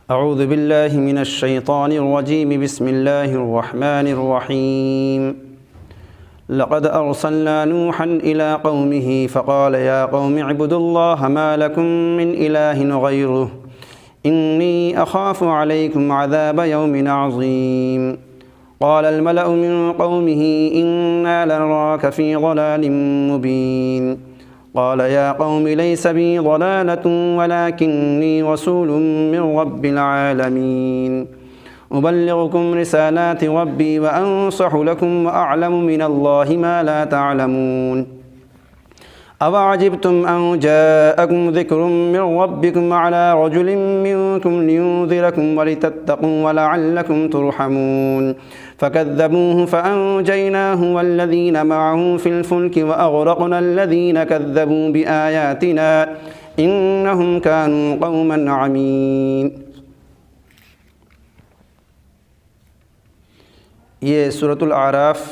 اعوذ باللہ من الشیطان الرجیم بسم اللہ الرحمن الرحیم لقد ارسلنا نوحا الى قومه فقال يا قوم اعبدوا الله ما لكم من اله غيره اني اخاف عليكم عذاب يوم عظيم قال الملأ من قومه انا لنراك في ضلال مبين قال يا قوم ليس بي ضلالة ولكني رسول من رب العالمين أبلغكم رسالات ربي وأنصح لكم وأعلم من الله ما لا تعلمون أوعجبتم أن جاءكم ذكر من ربكم على رجل منكم لينذركم ولتتقوا ولعلكم ترحمون فكذبوه فأنجيناه والذين معه في الفلك وأغرقنا الذين كذبوا بآياتنا إنهم كانوا قوما عمين۔ یہ سورۃ الاعراف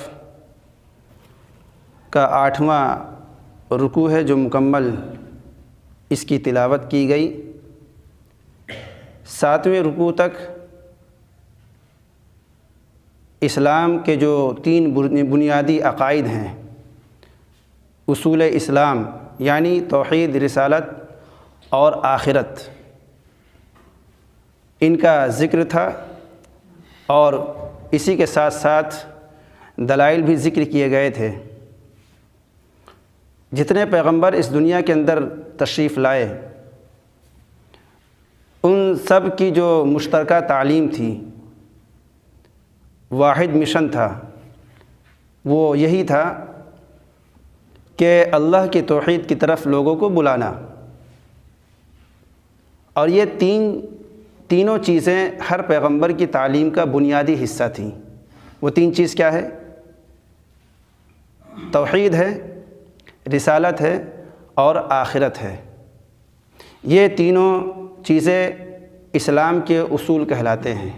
کا 8واں رکوع ہے جو مکمل اس کی تلاوت کی گئی۔ 7ویں رکوع تک اسلام کے جو 3 بنیادی عقائد ہیں، اصول اسلام یعنی توحید، رسالت اور آخرت، ان کا ذکر تھا، اور اسی کے ساتھ ساتھ دلائل بھی ذکر کیے گئے تھے۔ جتنے پیغمبر اس دنیا کے اندر تشریف لائے، ان سب کی جو مشترکہ تعلیم تھی، واحد مشن تھا، وہ یہی تھا کہ اللہ کی توحید کی طرف لوگوں کو بلانا۔ اور یہ تینوں چیزیں ہر پیغمبر کی تعلیم کا بنیادی حصہ تھیں۔ وہ 3 چیز کیا ہے؟ توحید ہے، رسالت ہے اور آخرت ہے۔ یہ تینوں چیزیں اسلام کے اصول کہلاتے ہیں،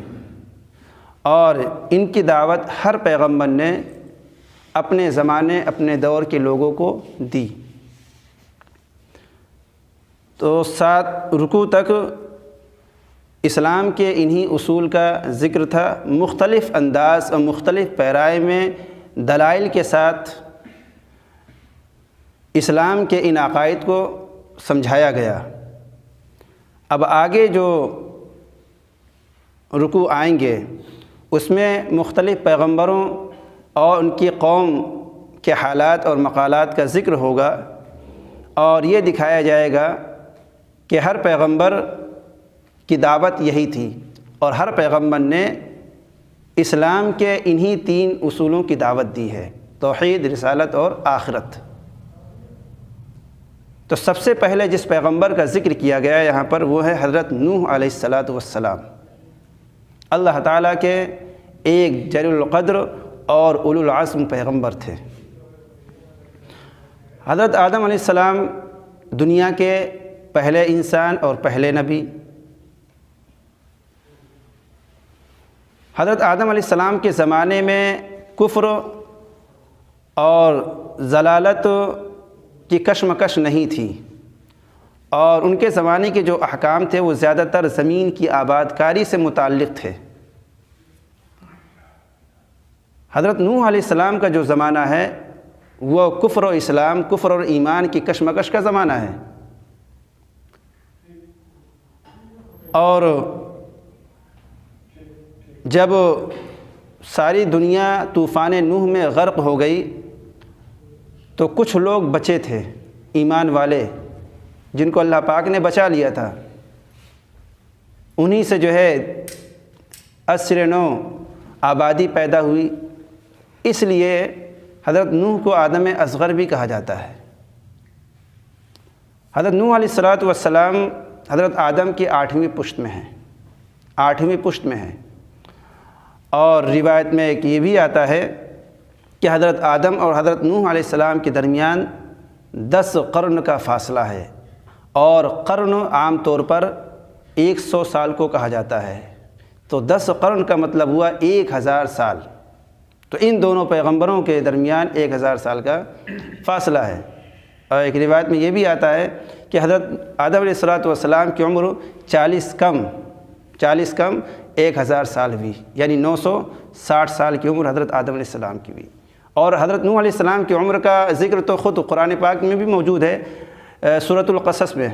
اور ان کی دعوت ہر پیغمبر نے اپنے زمانے، اپنے دور کے لوگوں کو دی۔ تو 7 رکوع تک اسلام کے انہی اصول کا ذکر تھا۔ مختلف انداز اور مختلف پیرائے میں دلائل کے ساتھ اسلام کے ان عقائد کو سمجھایا گیا۔ اب آگے جو رکوع آئیں گے اس میں مختلف پیغمبروں اور ان کی قوم کے حالات اور مقالات کا ذکر ہوگا، اور یہ دکھایا جائے گا کہ ہر پیغمبر کی دعوت یہی تھی، اور ہر پیغمبر نے اسلام کے انہی 3 اصولوں کی دعوت دی ہے: توحید، رسالت اور آخرت۔ تو سب سے پہلے جس پیغمبر کا ذکر کیا گیا ہے یہاں پر، وہ ہے حضرت نوح علیہ السلام۔ اللہ تعالیٰ کے ایک جلیل القدر اور اولو العزم پیغمبر تھے۔ حضرت آدم علیہ السلام دنیا کے پہلے انسان اور پہلے نبی۔ حضرت آدم علیہ السلام کے زمانے میں کفر اور ضلالت کی کشمکش نہیں تھی، اور ان کے زمانے کے جو احکام تھے وہ زیادہ تر زمین کی آباد کاری سے متعلق تھے۔ حضرت نوح علیہ السلام کا جو زمانہ ہے وہ کفر و اسلام، کفر اور ایمان کی کشمکش کا زمانہ ہے، اور جب ساری دنیا طوفان نوح میں غرق ہو گئی تو کچھ لوگ بچے تھے، ایمان والے، جن کو اللہ پاک نے بچا لیا تھا۔ انہی سے جو ہے عصر نو آبادی پیدا ہوئی، اس لیے حضرت نوح کو آدم اصغر بھی کہا جاتا ہے۔ حضرت نوح علیہ السلام حضرت آدم کی 8ویں پشت میں ہیں، 8ویں پشت میں ہیں۔ اور روایت میں ایک یہ بھی آتا ہے کہ حضرت آدم اور حضرت نوح علیہ السلام کے درمیان 10 قرن کا فاصلہ ہے، اور قرن عام طور پر 100 سال کو کہا جاتا ہے۔ تو 10 قرن کا مطلب ہوا 1000 سال۔ تو ان دونوں پیغمبروں کے درمیان 1000 سال کا فاصلہ ہے۔ اور ایک روایت میں یہ بھی آتا ہے کہ حضرت آدم علیہ السلام کی عمر 40 کم 40 کم 1000 سال ہوئی، یعنی 960 سال کی عمر حضرت آدم علیہ السلام کی ہوئی۔ اور حضرت نوح علیہ السلام کی عمر کا ذکر تو خود قرآن پاک میں بھی موجود ہے، سورۃ القصص میں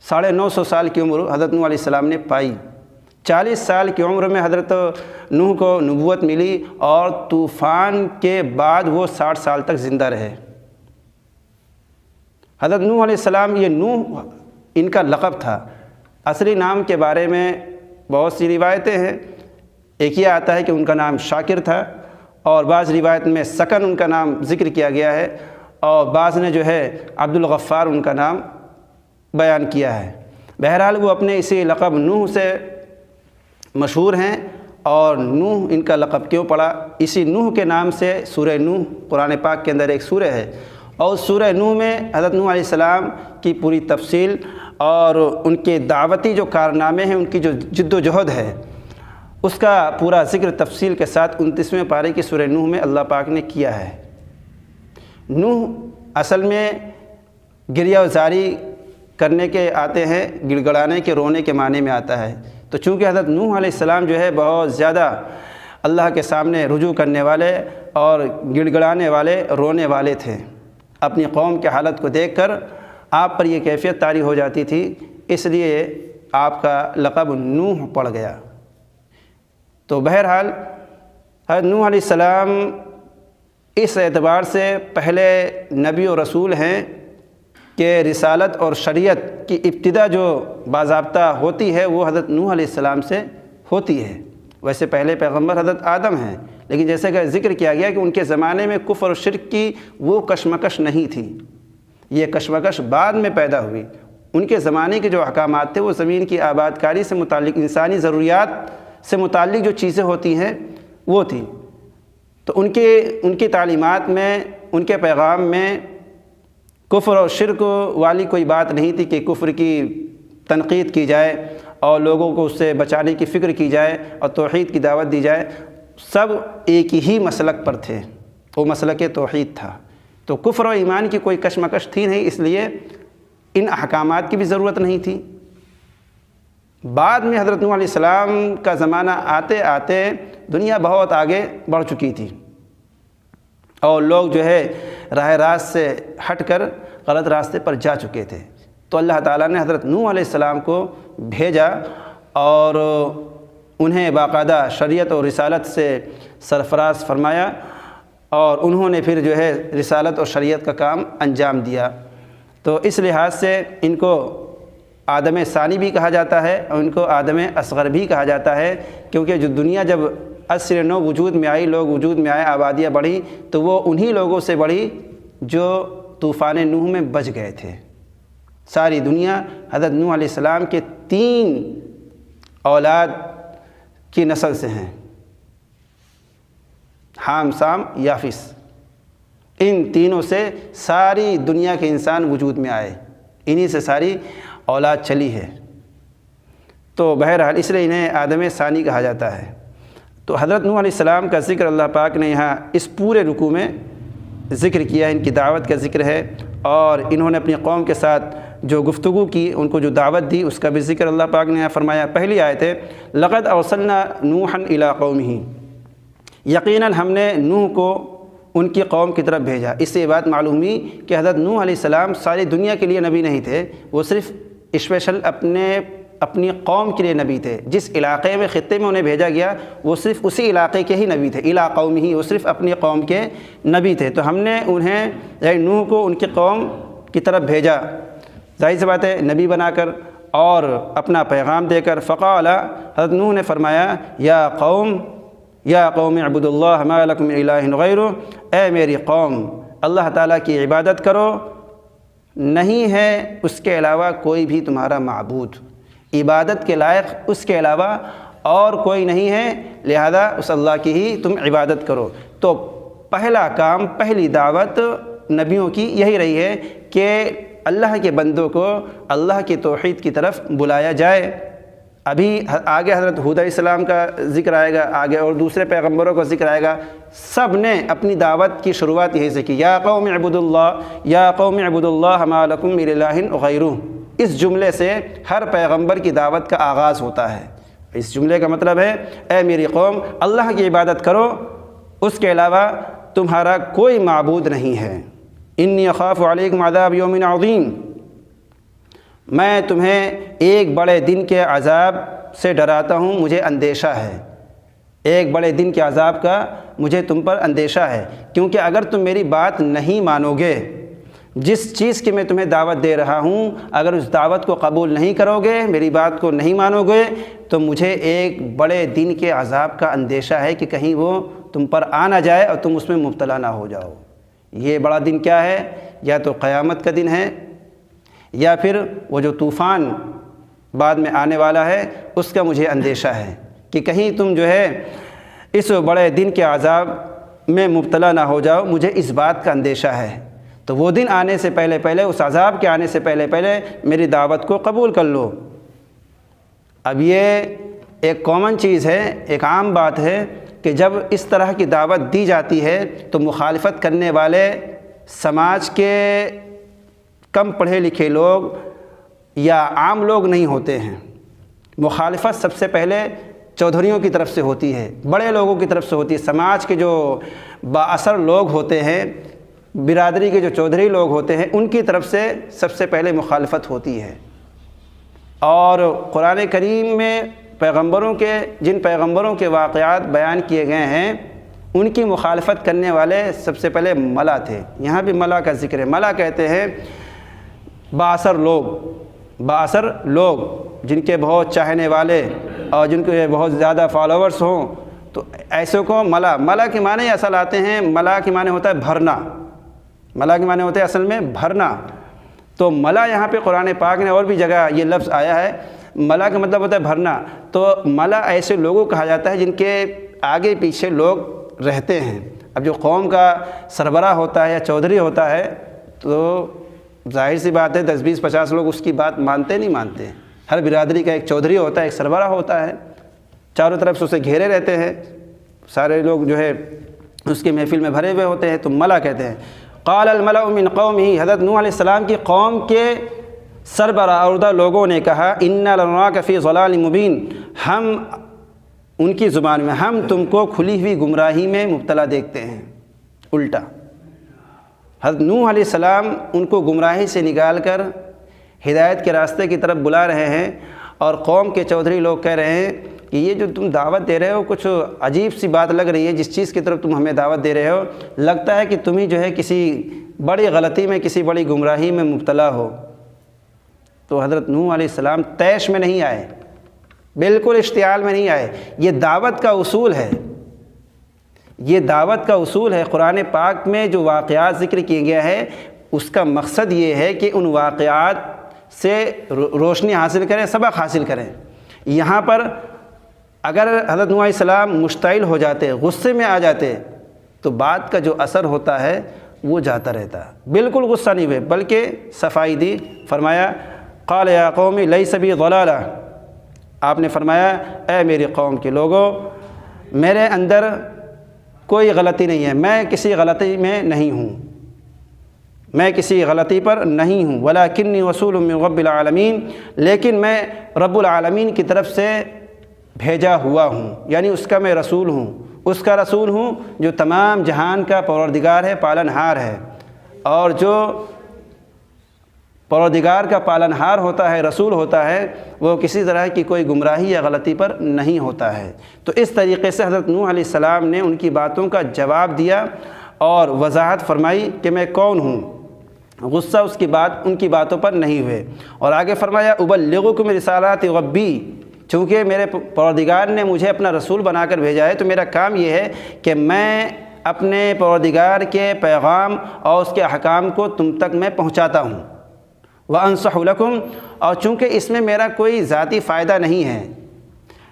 950 سال کی عمر حضرت نوح علیہ السلام نے پائی۔ 40 سال کی عمر میں حضرت نوح کو نبوت ملی اور طوفان کے بعد وہ 60 سال تک زندہ رہے۔ حضرت نوح علیہ السلام، یہ نوح ان کا لقب تھا، اصلی نام کے بارے میں بہت سی روایتیں ہیں۔ ایک یہ آتا ہے کہ ان کا نام شاکر تھا، اور بعض روایت میں سکن ان کا نام ذکر کیا گیا ہے، اور بعض نے جو ہے عبد الغفار ان کا نام بیان کیا ہے۔ بہرحال وہ اپنے اسی لقب نوح سے مشہور ہیں۔ اور نوح ان کا لقب کیوں پڑا؟ اسی نوح کے نام سے سورہ نوح قرآن پاک کے اندر ایک سورہ ہے، اور سورہ نوح میں حضرت نوح علیہ السلام کی پوری تفصیل اور ان کے دعوتی جو کارنامے ہیں، ان کی جو جد و جہد ہے، اس کا پورا ذکر تفصیل کے ساتھ 29ویں پارے کی سورہ نوح میں اللہ پاک نے کیا ہے۔ نوح اصل میں گریہ و زاری کرنے کے آتے ہیں، گڑ گڑانے کے، رونے کے معنی میں آتا ہے۔ تو چونکہ حضرت نوح علیہ السلام جو ہے بہت زیادہ اللہ کے سامنے رجوع کرنے والے اور گڑ گڑانے والے، رونے والے تھے، اپنی قوم کی حالت کو دیکھ کر آپ پر یہ کیفیت طاری ہو جاتی تھی، اس لیے آپ کا لقب نوح پڑ گیا۔ تو بہرحال حضرت نوح علیہ السلام اس اعتبار سے پہلے نبی و رسول ہیں کہ رسالت اور شریعت کی ابتدا جو باضابطہ ہوتی ہے وہ حضرت نوح علیہ السلام سے ہوتی ہے۔ ویسے پہلے پیغمبر حضرت آدم ہیں، لیکن جیسے کہ ذکر کیا گیا کہ ان کے زمانے میں کفر و شرک کی وہ کشمکش نہیں تھی، یہ کشمکش بعد میں پیدا ہوئی۔ ان کے زمانے کے جو احکامات تھے وہ زمین کی آباد کاری سے متعلق، انسانی ضروریات سے متعلق جو چیزیں ہوتی ہیں وہ تھی۔ تو ان کی تعلیمات میں، ان کے پیغام میں کفر اور شرک والی کوئی بات نہیں تھی کہ کفر کی تنقید کی جائے اور لوگوں کو اس سے بچانے کی فکر کی جائے اور توحید کی دعوت دی جائے۔ سب ایک ہی مسلک پر تھے، وہ مسلک توحید تھا۔ تو کفر و ایمان کی کوئی کشمکش تھی نہیں، اس لیے ان احکامات کی بھی ضرورت نہیں تھی۔ بعد میں حضرت نوح علیہ السلام کا زمانہ آتے آتے دنیا بہت آگے بڑھ چکی تھی، اور لوگ جو ہے راہ راست سے ہٹ کر غلط راستے پر جا چکے تھے۔ تو اللہ تعالیٰ نے حضرت نوح علیہ السلام کو بھیجا اور انہیں باقاعدہ شریعت اور رسالت سے سرفراز فرمایا، اور انہوں نے پھر جو ہے رسالت اور شریعت کا کام انجام دیا۔ تو اس لحاظ سے ان کو آدم ثانی بھی کہا جاتا ہے، اور ان کو آدم اصغر بھی کہا جاتا ہے، کیونکہ جو دنیا جب عصر نو وجود میں آئی، لوگ وجود میں آئے، آبادیاں بڑھی، تو وہ انہی لوگوں سے بڑھی جو طوفان نوح میں بچ گئے تھے۔ ساری دنیا حضرت نوح علیہ السلام کے 3 اولاد کی نسل سے ہیں، حام، سام، یافس۔ ان تینوں سے ساری دنیا کے انسان وجود میں آئے، انہی سے ساری اولاد چلی ہے۔ تو بہرحال اس لیے انہیں آدم ثانی کہا جاتا ہے۔ تو حضرت نوح علیہ السلام کا ذکر اللہ پاک نے یہاں اس پورے رکوع میں ذکر کیا ہے، ان کی دعوت کا ذکر ہے، اور انہوں نے اپنی قوم کے ساتھ جو گفتگو کی، ان کو جو دعوت دی، اس کا بھی ذکر اللہ پاک نے یہاں فرمایا۔ پہلی آیت ہے لقد ارسلنا نوحا الی قومہ، یقیناً ہم نے نوح کو ان کی قوم کی طرف بھیجا۔ اس سے یہ بات معلوم ہوئی کہ حضرت نوح علیہ السلام ساری دنیا کے لیے نبی نہیں تھے، وہ صرف اسپیشل اپنی قوم کے لیے نبی تھے۔ جس علاقے میں، خطے میں انہیں بھیجا گیا، وہ صرف اسی علاقے کے ہی نبی تھے، الی قومہ، وہ صرف اپنی قوم کے نبی تھے۔ تو ہم نے انہیں، یعنی نوح کو، ان کی قوم کی طرف بھیجا، ظاہر سی بات ہے نبی بنا کر اور اپنا پیغام دے کر۔ فقال، حضرت نوح نے فرمایا، یا قوم اعبدوا اللہ ما لکم من الہ غیرہ، اے میری قوم، اللہ تعالیٰ کی عبادت کرو، نہیں ہے اس کے علاوہ کوئی بھی تمہارا معبود، عبادت کے لائق اس کے علاوہ اور کوئی نہیں ہے، لہذا اس اللہ کی ہی تم عبادت کرو۔ تو پہلا کام، پہلی دعوت نبیوں کی یہی رہی ہے کہ اللہ کے بندوں کو اللہ کی توحید کی طرف بلایا جائے۔ ابھی آگے حضرت ہود علیہ السلام کا ذکر آئے گا، آگے اور دوسرے پیغمبروں کا ذکر آئے گا، سب نے اپنی دعوت کی شروعات یہی سے کی، یا قوم اعبدوا اللہ، یا قوم اعبدوا اللہ ما لکم من الہ غیرہ۔ اس جملے سے ہر پیغمبر کی دعوت کا آغاز ہوتا ہے۔ اس جملے کا مطلب ہے اے میری قوم، اللہ کی عبادت کرو، اس کے علاوہ تمہارا کوئی معبود نہیں ہے۔ انی اخاف علیکم عذاب یوم عظیم، میں تمہیں ایک بڑے دن کے عذاب سے ڈراتا ہوں، مجھے اندیشہ ہے، ایک بڑے دن کے عذاب کا مجھے تم پر اندیشہ ہے، کیونکہ اگر تم میری بات نہیں مانو گے، جس چیز کی میں تمہیں دعوت دے رہا ہوں، اگر اس دعوت کو قبول نہیں کرو گے، میری بات کو نہیں مانو گے، تو مجھے ایک بڑے دن کے عذاب کا اندیشہ ہے کہ کہیں وہ تم پر آ نہ جائے اور تم اس میں مبتلا نہ ہو جاؤ۔ یہ بڑا دن کیا ہے؟ یا تو قیامت کا دن ہے، یا پھر وہ جو طوفان بعد میں آنے والا ہے اس کا مجھے اندیشہ ہے کہ کہیں تم جو ہے اس بڑے دن کے عذاب میں مبتلا نہ ہو جاؤ، مجھے اس بات کا اندیشہ ہے۔ تو وہ دن آنے سے پہلے پہلے، اس عذاب کے آنے سے پہلے پہلے میری دعوت کو قبول کر لو۔ اب یہ ایک کامن چیز ہے، ایک عام بات ہے کہ جب اس طرح کی دعوت دی جاتی ہے تو مخالفت کرنے والے سماج کے کم پڑھے لکھے لوگ یا عام لوگ نہیں ہوتے ہیں۔ مخالفت سب سے پہلے چودھریوں کی طرف سے ہوتی ہے، بڑے لوگوں کی طرف سے ہوتی ہے، سماج کے جو بااثر لوگ ہوتے ہیں، برادری کے جو چودھری لوگ ہوتے ہیں، ان کی طرف سے سب سے پہلے مخالفت ہوتی ہے۔ اور قرآن کریم میں جن پیغمبروں کے واقعات بیان کیے گئے ہیں، ان کی مخالفت کرنے والے سب سے پہلے ملا تھے۔ یہاں بھی ملا کا ذکر ہے۔ ملا کہتے ہیں بااثر لوگ جن کے بہت چاہنے والے اور جن کے بہت زیادہ فالوورز ہوں، تو ایسے کو ملا کے معنی اصل آتے ہیں، ملا کے معنی ہوتا ہے بھرنا، ملا کے معنی ہوتے ہیں اصل میں بھرنا۔ تو ملا یہاں پہ قرآن پاک نے اور بھی جگہ یہ لفظ آیا ہے، ملا کا مطلب ہوتا ہے بھرنا۔ تو ملا ایسے لوگوں کہا جاتا ہے جن کے آگے پیچھے لوگ رہتے ہیں۔ اب جو قوم کا سربراہ ہوتا ہے یا چودھری ہوتا ہے تو ظاہر سی بات ہے 10 20 50 لوگ اس کی بات مانتے نہیں مانتے۔ ہر برادری کا ایک چودھری ہوتا ہے، ایک سربراہ ہوتا ہے، چاروں طرف سے اسے گھیرے رہتے ہیں، سارے لوگ جو ہے اس کی محفل میں بھرے ہوئے ہوتے ہیں، تو ملا کہتے ہیں۔ قال الملأ من قومه، حضرت نوح علیہ السلام کی قوم کے سربراہ لوگوں نے کہا، انا لنراک فی ضلال مبین، ہم ان کی زبان میں ہم تم کو کھلی ہوئی گمراہی میں مبتلا دیکھتے ہیں۔ الٹا حضرت نوح علیہ السلام ان کو گمراہی سے نکال کر ہدایت کے راستے کی طرف بلا رہے ہیں، اور قوم کے چودھری لوگ کہہ رہے ہیں کہ یہ جو تم دعوت دے رہے ہو کچھ عجیب سی بات لگ رہی ہے، جس چیز کی طرف تم ہمیں دعوت دے رہے ہو لگتا ہے کہ تم ہی جو ہے کسی بڑی غلطی میں، کسی بڑی گمراہی میں مبتلا ہو۔ تو حضرت نوح علیہ السلام طیش میں نہیں آئے، بالکل اشتعال میں نہیں آئے۔ یہ دعوت کا اصول ہے، یہ دعوت کا اصول ہے۔ قرآن پاک میں جو واقعات ذکر کیے گیا ہے اس کا مقصد یہ ہے کہ ان واقعات سے روشنی حاصل کریں، سبق حاصل کریں۔ یہاں پر اگر حضرت نوح علیہ السلام مشتعل ہو جاتے، غصے میں آ جاتے، تو بات کا جو اثر ہوتا ہے وہ جاتا رہتا۔ بالکل غصہ نہیں ہوئے بلکہ صفائی دی، فرمایا قال یا قوم لیس بی ضلالہ، آپ نے فرمایا اے میری قوم کے لوگوں، میرے اندر کوئی غلطی نہیں ہے، میں کسی غلطی میں نہیں ہوں، میں کسی غلطی پر نہیں ہوں، ولکنی رسول من رب العالمین، لیکن میں رب العالمین کی طرف سے بھیجا ہوا ہوں، یعنی اس کا میں رسول ہوں، اس کا رسول ہوں جو تمام جہان کا پروردگار ہے، پالنہار ہے۔ اور جو پروردگار کا پالنہار ہوتا ہے، رسول ہوتا ہے، وہ کسی طرح کی کوئی گمراہی یا غلطی پر نہیں ہوتا ہے۔ تو اس طریقے سے حضرت نوح علیہ السلام نے ان کی باتوں کا جواب دیا اور وضاحت فرمائی کہ میں کون ہوں۔ غصہ ان کی باتوں پر نہیں ہوئے، اور آگے فرمایا ابلغکم رسالات ربی، چونکہ میرے پروردگار نے مجھے اپنا رسول بنا کر بھیجا ہے تو میرا کام یہ ہے کہ میں اپنے پروردگار کے پیغام اور اس کے احکام کو تم تک میں پہنچاتا ہوں۔ وانصح لکم، اور چونکہ اس میں میرا کوئی ذاتی فائدہ نہیں ہے،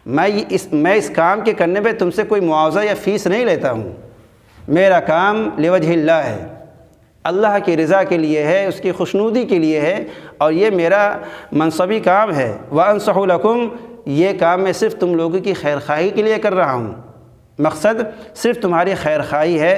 میں اس کام کے کرنے پہ تم سے کوئی معاوضہ یا فیس نہیں لیتا ہوں، میرا کام لوجہ اللہ ہے، اللہ کی رضا کے لیے ہے، اس کی خوشنودی کے لیے ہے، اور یہ میرا منصبی کام ہے۔ وانصح لکم، یہ کام میں صرف تم لوگوں کی خیر خواہی کے لیے کر رہا ہوں، مقصد صرف تمہاری خیر خواہی ہے۔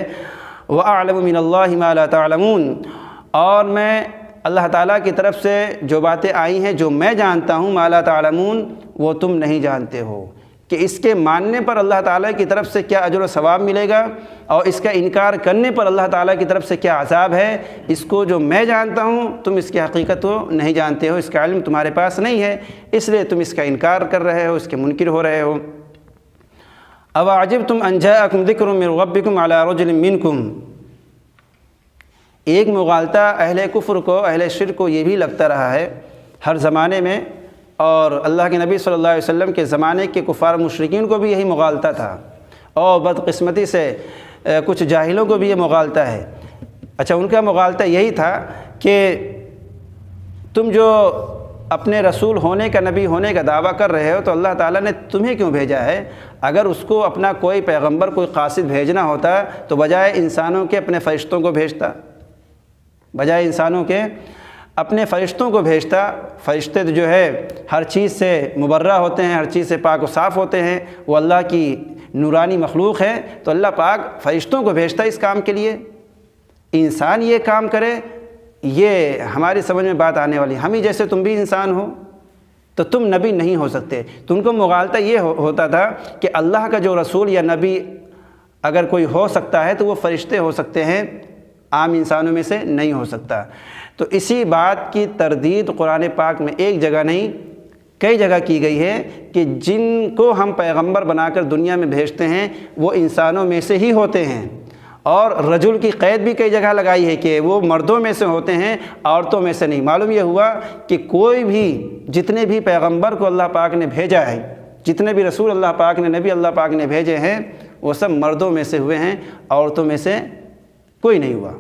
وَأَعْلَمُ مِنَ اللَّهِ مَا لَا تَعْلَمُونَ، اور میں اللہ تعالیٰ کی طرف سے جو باتیں آئی ہیں جو میں جانتا ہوں ما لا تعلمون وہ تم نہیں جانتے ہو، کہ اس کے ماننے پر اللہ تعالیٰ کی طرف سے کیا اجر و ثواب ملے گا اور اس کا انکار کرنے پر اللہ تعالیٰ کی طرف سے کیا عذاب ہے، اس کو جو میں جانتا ہوں تم اس کی حقیقت کو نہیں جانتے ہو، اس کا علم تمہارے پاس نہیں ہے، اس لیے تم اس کا انکار کر رہے ہو، اس کے منکر ہو رہے ہو۔ اَوَعَجِبْتُمْ أَنْ جَاءَكُمْ ذِكْرٌ مِّن رَبِّكُمْ عَلَىٰ رَجُلٍ مِّنْكُمْ۔ ایک مغالطہ اہل کفر کو، اہل شرک کو یہ بھی لگتا رہا ہے ہر زمانے میں، اور اللہ کے نبی صلی اللہ علیہ وسلم کے زمانے کے کفار مشرکین کو بھی یہی مغالطہ تھا، اور بدقسمتی سے کچھ جاہلوں کو بھی یہ مغالطہ ہے۔ اچھا، ان کا مغالطہ یہی تھا کہ تم جو اپنے رسول ہونے کا، نبی ہونے کا دعویٰ کر رہے ہو تو اللہ تعالیٰ نے تمہیں کیوں بھیجا ہے؟ اگر اس کو اپنا کوئی پیغمبر، کوئی قاصد بھیجنا ہوتا تو بجائے انسانوں کے اپنے فرشتوں کو بھیجتا، بجائے انسانوں کے اپنے فرشتوں کو بھیجتا۔ فرشتے جو ہے ہر چیز سے مبرہ ہوتے ہیں، ہر چیز سے پاک و صاف ہوتے ہیں، وہ اللہ کی نورانی مخلوق ہے، تو اللہ پاک فرشتوں کو بھیجتا اس کام کے لیے۔ انسان یہ کام کرے، یہ ہماری سمجھ میں بات آنے والی، ہم ہی جیسے تم بھی انسان ہو تو تم نبی نہیں ہو سکتے۔ تو ان کو مغالطہ یہ ہوتا تھا کہ اللہ کا جو رسول یا نبی اگر کوئی ہو سکتا ہے تو وہ فرشتے ہو سکتے ہیں، عام انسانوں میں سے نہیں ہو سکتا۔ تو اسی بات کی تردید قرآن پاک میں ایک جگہ نہیں کئی جگہ کی گئی ہے کہ جن کو ہم پیغمبر بنا کر دنیا میں بھیجتے ہیں وہ انسانوں میں سے ہی ہوتے ہیں، اور رجل کی قید بھی کئی جگہ لگائی ہے کہ وہ مردوں میں سے ہوتے ہیں، عورتوں میں سے نہیں۔ معلوم یہ ہوا کہ کوئی بھی، جتنے بھی پیغمبر کو اللہ پاک نے بھیجا ہے، جتنے بھی رسول اللہ پاک نے، نبی اللہ پاک نے بھیجے ہیں، وہ سب مردوں میں سے ہوئے ہیں، عورتوں میں سے کوئی نہیں ہوا،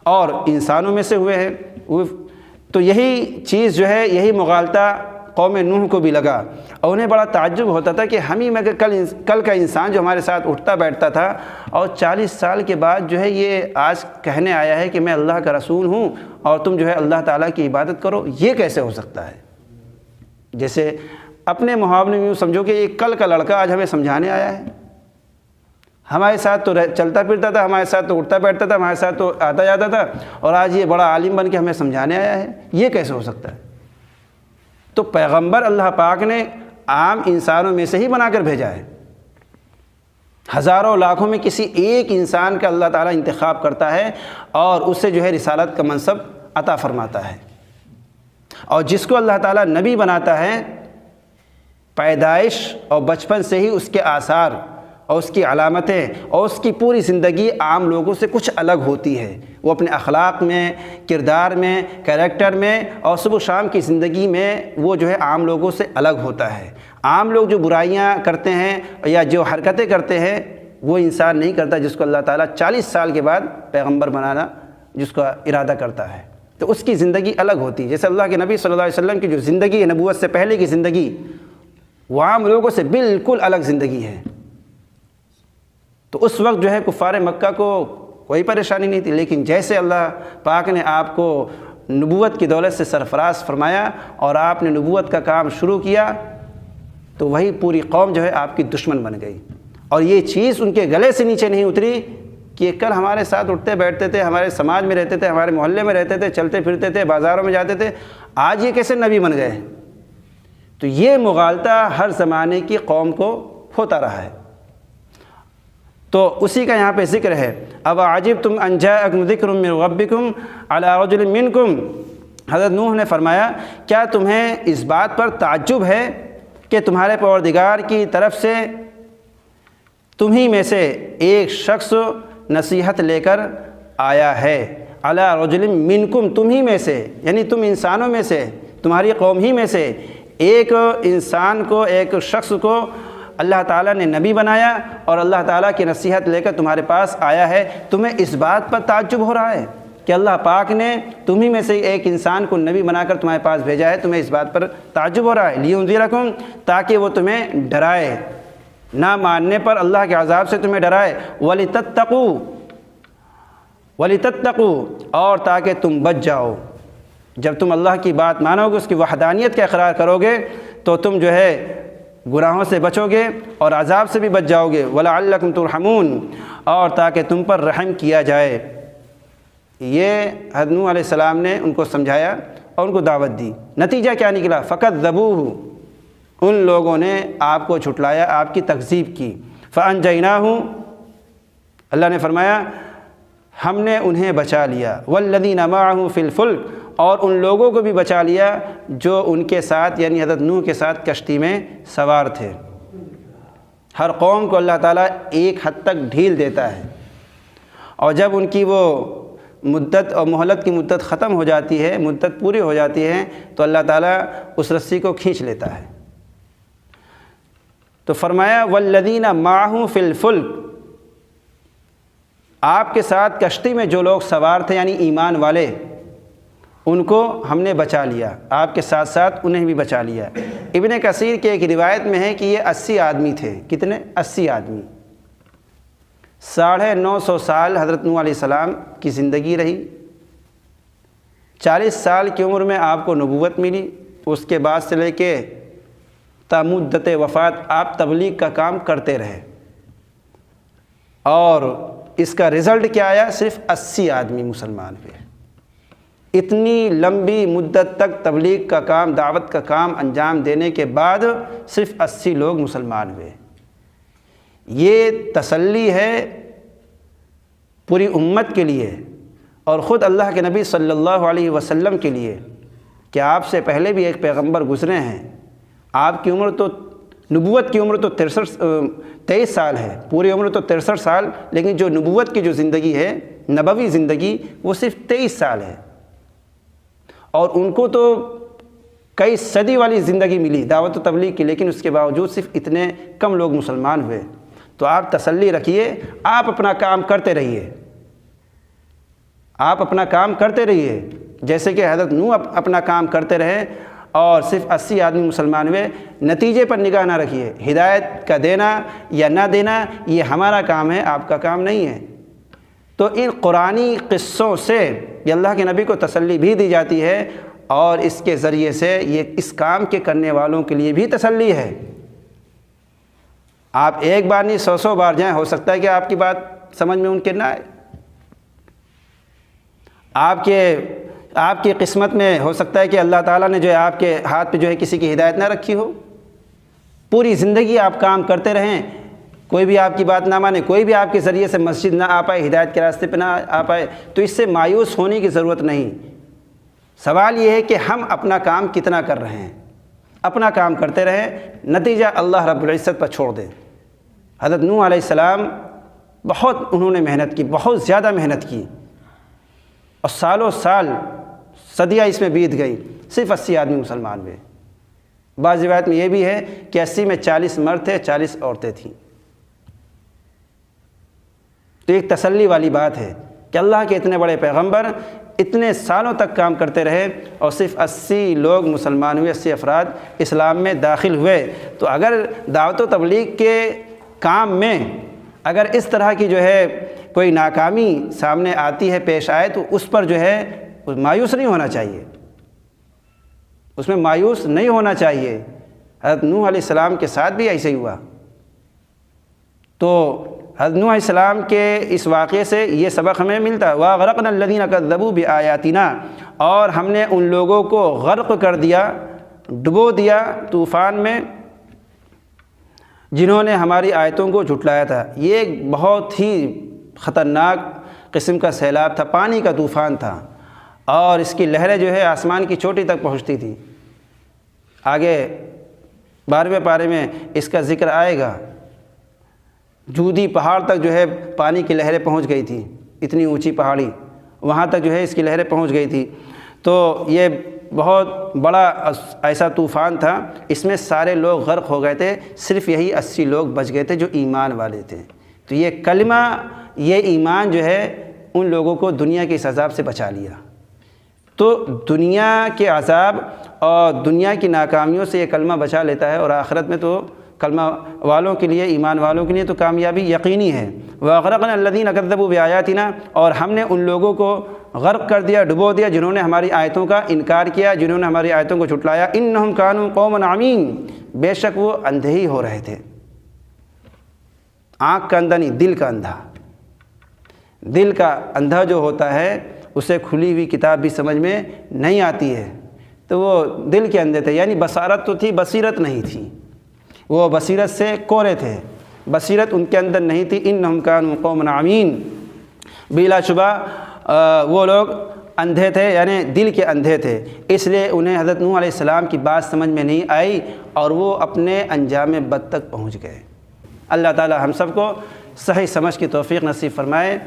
اور انسانوں میں سے ہوئے ہیں۔ تو یہی چیز جو ہے، یہی مغالطہ قوم نوح کو بھی لگا، اور انہیں بڑا تعجب ہوتا تھا کہ ہم ہی میں کل کا انسان جو ہمارے ساتھ اٹھتا بیٹھتا تھا، اور 40 سال کے بعد جو ہے یہ آج کہنے آیا ہے کہ میں اللہ کا رسول ہوں اور تم جو ہے اللہ تعالیٰ کی عبادت کرو، یہ کیسے ہو سکتا ہے؟ جیسے اپنے محاورے میں یوں سمجھو کہ یہ کل کا لڑکا آج ہمیں سمجھانے آیا ہے، ہمارے ساتھ تو چلتا پھرتا تھا، ہمارے ساتھ تو اٹھتا بیٹھتا تھا، ہمارے ساتھ تو آتا جاتا تھا، اور آج یہ بڑا عالم بن کے ہمیں سمجھانے آیا ہے، یہ کیسے ہو سکتا ہے؟ تو پیغمبر اللہ پاک نے عام انسانوں میں سے ہی بنا کر بھیجا ہے، ہزاروں لاکھوں میں کسی ایک انسان کا اللہ تعالیٰ انتخاب کرتا ہے اور اسے جو ہے رسالت کا منصب عطا فرماتا ہے، اور جس کو اللہ تعالیٰ نبی بناتا ہے پیدائش اور بچپن سے ہی اس کے آثار اور اس کی علامتیں اور اس کی پوری زندگی عام لوگوں سے کچھ الگ ہوتی ہے، وہ اپنے اخلاق میں، کردار میں، کریکٹر میں اور صبح و شام کی زندگی میں وہ جو ہے عام لوگوں سے الگ ہوتا ہے۔ عام لوگ جو برائیاں کرتے ہیں یا جو حرکتیں کرتے ہیں وہ انسان نہیں کرتا جس کو اللہ تعالیٰ 40 سال کے بعد پیغمبر بنانا جس کا ارادہ کرتا ہے، تو اس کی زندگی الگ ہوتی ہے۔ جیسے اللہ کے نبی صلی اللہ علیہ وسلم کی جو زندگی ہے، نبوت سے پہلے کی زندگی، وہ عام لوگوں سے بالکل الگ زندگی ہے۔ تو اس وقت جو ہے کفار مکہ کو کوئی پریشانی نہیں تھی، لیکن جیسے اللہ پاک نے آپ کو نبوت کی دولت سے سرفراز فرمایا اور آپ نے نبوت کا کام شروع کیا تو وہی پوری قوم جو ہے آپ کی دشمن بن گئی، اور یہ چیز ان کے گلے سے نیچے نہیں اتری کہ کل ہمارے ساتھ اٹھتے بیٹھتے تھے، ہمارے سماج میں رہتے تھے، ہمارے محلے میں رہتے تھے، چلتے پھرتے تھے، بازاروں میں جاتے تھے، آج یہ کیسے نبی بن گئے؟ تو یہ مغالطہ ہر زمانے کی قوم کو ہوتا رہا ہے۔ تو اسی کا یہاں پہ ذکر ہے، اب عجبتم ان جاءکم ذکر من ربکم علی رجل منکم۔ حضرت نوح نے فرمایا کیا تمہیں اس بات پر تعجب ہے کہ تمہارے پروردگار کی طرف سے تمہیں میں سے ایک شخص نصیحت لے کر آیا ہے، علی رجل منکم، تمہیں میں سے، یعنی تم انسانوں میں سے، تمہاری قوم ہی میں سے ایک انسان کو، ایک شخص کو اللہ تعالیٰ نے نبی بنایا اور اللہ تعالیٰ کی نصیحت لے کر تمہارے پاس آیا ہے، تمہیں اس بات پر تعجب ہو رہا ہے کہ اللہ پاک نے تمہیں میں سے ایک انسان کو نبی بنا کر تمہارے پاس بھیجا ہے، تمہیں اس بات پر تعجب ہو رہا ہے، لِيُنذِرَكُمْ، تاکہ وہ تمہیں ڈرائے، نہ ماننے پر اللہ کے عذاب سے تمہیں ڈرائے، وَلِتَتَّقُوا، اور تاکہ تم بچ جاؤ۔ جب تم اللہ کی بات مانو گے، اس کی وحدانیت کا اقرار کرو گے تو تم جو ہے گناہوں سے بچو گے اور عذاب سے بھی بچ جاؤ گے، وَلَعَلَّكُمْ تُرْحَمُونَ، اور تاکہ تم پر رحم کیا جائے۔ یہ حضرت نوح علیہ السلام نے ان کو سمجھایا اور ان کو دعوت دی۔ نتیجہ کیا نکلا؟ فَكَذَّبُوهُ، ان لوگوں نے آپ کو جھٹلایا، آپ کی تکذیب کی۔ فَأَنجَيْنَاهُ، اللہ نے فرمایا ہم نے انہیں بچا لیا، وَالَّذِينَ مَعَهُ فِي الْفُلْكِ، اور ان لوگوں کو بھی بچا لیا جو ان کے ساتھ یعنی حضرت نوح کے ساتھ کشتی میں سوار تھے۔ ہر قوم کو اللہ تعالیٰ ایک حد تک ڈھیل دیتا ہے، اور جب ان کی وہ مدت اور مہلت کی مدت ختم ہو جاتی ہے، مدت پوری ہو جاتی ہے، تو اللہ تعالیٰ اس رسی کو کھینچ لیتا ہے۔ تو فرمایا وَالَّذِينَ مَعَهُ فِي الْفُلْكِ، آپ کے ساتھ کشتی میں جو لوگ سوار تھے یعنی ایمان والے، ان کو ہم نے بچا لیا، آپ کے ساتھ ساتھ انہیں بھی بچا لیا۔ ابن کثیر کے ایک روایت میں ہے کہ یہ 80 آدمی تھے۔ کتنے؟ 80 آدمی۔ 950 سال حضرت نوح علیہ السلام کی زندگی رہی، 40 سال کی عمر میں آپ کو نبوت ملی، اس کے بعد سے لے کے تا مدت وفات آپ تبلیغ کا کام کرتے رہے، اور اس کا رزلٹ کیا آیا؟ صرف 80 آدمی مسلمان ہوئے۔ اتنی لمبی مدت تک تبلیغ کا کام، دعوت کا کام انجام دینے کے بعد صرف 80 لوگ مسلمان ہوئے۔ یہ تسلی ہے پوری امت کے لیے اور خود اللہ کے نبی صلی اللہ علیہ وسلم کے لیے کہ آپ سے پہلے بھی ایک پیغمبر گزرے ہیں، آپ کی عمر تو نبوت کی عمر تو 23 سال ہے، پوری عمر تو 63 سال، لیکن جو نبوت کی جو زندگی ہے، نبوی زندگی، وہ صرف 23 سال ہے، اور ان کو تو کئی صدی والی زندگی ملی دعوت و تبلیغ کی، لیکن اس کے باوجود صرف اتنے کم لوگ مسلمان ہوئے۔ تو آپ تسلی رکھیے، آپ اپنا کام کرتے رہیے، آپ اپنا کام کرتے رہیے، جیسے کہ حضرت نوح اپنا کام کرتے رہے اور صرف 80 آدمی مسلمان ہوئے۔ نتیجے پر نگاہ نہ رکھیے، ہدایت کا دینا یا نہ دینا یہ ہمارا کام ہے، آپ کا کام نہیں ہے۔ تو ان قرآنی قصوں سے یہ اللہ کے نبی کو تسلی بھی دی جاتی ہے، اور اس کے ذریعے سے یہ اس کام کے کرنے والوں کے لیے بھی تسلی ہے۔ آپ ایک بار نہیں 100 بار جائیں، ہو سکتا ہے کہ آپ کی بات سمجھ میں ان کے نہ آئے، آپ کی قسمت میں ہو سکتا ہے کہ اللہ تعالیٰ نے جو ہے آپ کے ہاتھ پہ جو ہے کسی کی ہدایت نہ رکھی ہو۔ پوری زندگی آپ کام کرتے رہیں، کوئی بھی آپ کی بات نہ مانے، کوئی بھی آپ کے ذریعے سے مسجد نہ آ پائے، ہدایت کے راستے پہ نہ آ پائے، تو اس سے مایوس ہونے کی ضرورت نہیں۔ سوال یہ ہے کہ ہم اپنا کام کتنا کر رہے ہیں، اپنا کام کرتے رہیں، نتیجہ اللہ رب العزت پر چھوڑ دیں۔ حضرت نوح علیہ السلام بہت انہوں نے محنت کی، بہت زیادہ محنت کی، اور سالوں سال صدیاں اس میں بیت گئی، صرف 80 آدمی مسلمان ہوئے۔ بعض روایت میں یہ بھی ہے کہ 80 میں 40 مرد تھے، 40 عورتیں تھیں۔ تو ایک تسلی والی بات ہے کہ اللہ کے اتنے بڑے پیغمبر اتنے سالوں تک کام کرتے رہے اور صرف 80 لوگ مسلمان ہوئے، 80 افراد اسلام میں داخل ہوئے۔ تو اگر دعوت و تبلیغ کے کام میں اگر اس طرح کی جو ہے کوئی ناکامی سامنے آتی ہے، پیش آئے، تو اس پر جو ہے مایوس نہیں ہونا چاہیے، اس میں مایوس نہیں ہونا چاہیے۔ حضرت نوح علیہ السلام کے ساتھ بھی ایسے ہی ہوا۔ تو حضرت نوح علیہ السلام کے اس واقعے سے یہ سبق ہمیں ملتا ہے، وَأَغْرَقْنَا الَّذِينَ كَذَّبُوا بِآيَاتِنَا، اور ہم نے ان لوگوں کو غرق کر دیا، ڈبو دیا طوفان میں، جنہوں نے ہماری آیتوں کو جھٹلایا تھا۔ یہ ایک بہت ہی خطرناک قسم کا سیلاب تھا، پانی کا طوفان تھا، اور اس کی لہریں جو ہے آسمان کی چوٹی تک پہنچتی تھی۔ آگے 12ویں پارے میں اس کا ذکر آئے گا۔ جودی پہاڑ تک جو ہے پانی کی لہریں پہنچ گئی تھی، اتنی اونچی پہاڑی، وہاں تک جو ہے اس کی لہریں پہنچ گئی تھی۔ تو یہ بہت بڑا ایسا طوفان تھا، اس میں سارے لوگ غرق ہو گئے تھے، صرف یہی 80 لوگ بچ گئے تھے جو ایمان والے تھے۔ تو یہ کلمہ، یہ ایمان جو ہے ان لوگوں کو دنیا کے اس عذاب سے بچا لیا۔ تو دنیا کے عذاب اور دنیا کی ناکامیوں سے یہ کلمہ بچا لیتا ہے، اور آخرت میں تو کلمہ والوں کے لیے، ایمان والوں کے لیے تو کامیابی یقینی ہے۔ وَأَغْرَقْنَا الَّذِينَ كَذَّبُوا بِآيَاتِنَا، اور ہم نے ان لوگوں کو غرق کر دیا، ڈبو دیا، جنہوں نے ہماری آیتوں کا انکار کیا، جنہوں نے ہماری آیتوں کو جھٹلایا۔ إِنَّهُمْ كَانُوا قَوْمًا عَمِينَ، بے شک وہ اندھے ہی ہو رہے تھے۔ آنکھ کا اندھا نہیں، دل کا اندھا۔ دل کا اندھا جو ہوتا ہے اسے کھلی ہوئی کتاب بھی سمجھ میں نہیں آتی ہے، تو وہ دل کے اندھے تھے، یعنی بصارت تو تھی، بصیرت نہیں تھی، وہ بصیرت سے کورے تھے، بصیرت ان کے اندر نہیں تھی۔ انہم کانوا قوما عمین، بلا شبہ وہ لوگ اندھے تھے، یعنی دل کے اندھے تھے، اس لیے انہیں حضرت نوح علیہ السلام کی بات سمجھ میں نہیں آئی اور وہ اپنے انجام بد تک پہنچ گئے۔ اللہ تعالی ہم سب کو صحیح سمجھ کی توفیق نصیب فرمائے،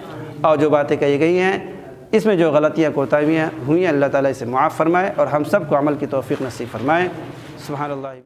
اور جو باتیں کہی گئی ہیں اس میں جو غلطیاں کوتاہیاں ہوئی ہیں اللہ تعالی اسے معاف فرمائے، اور ہم سب کو عمل کی توفیق نصیب فرمائے۔ سبحان اللہ۔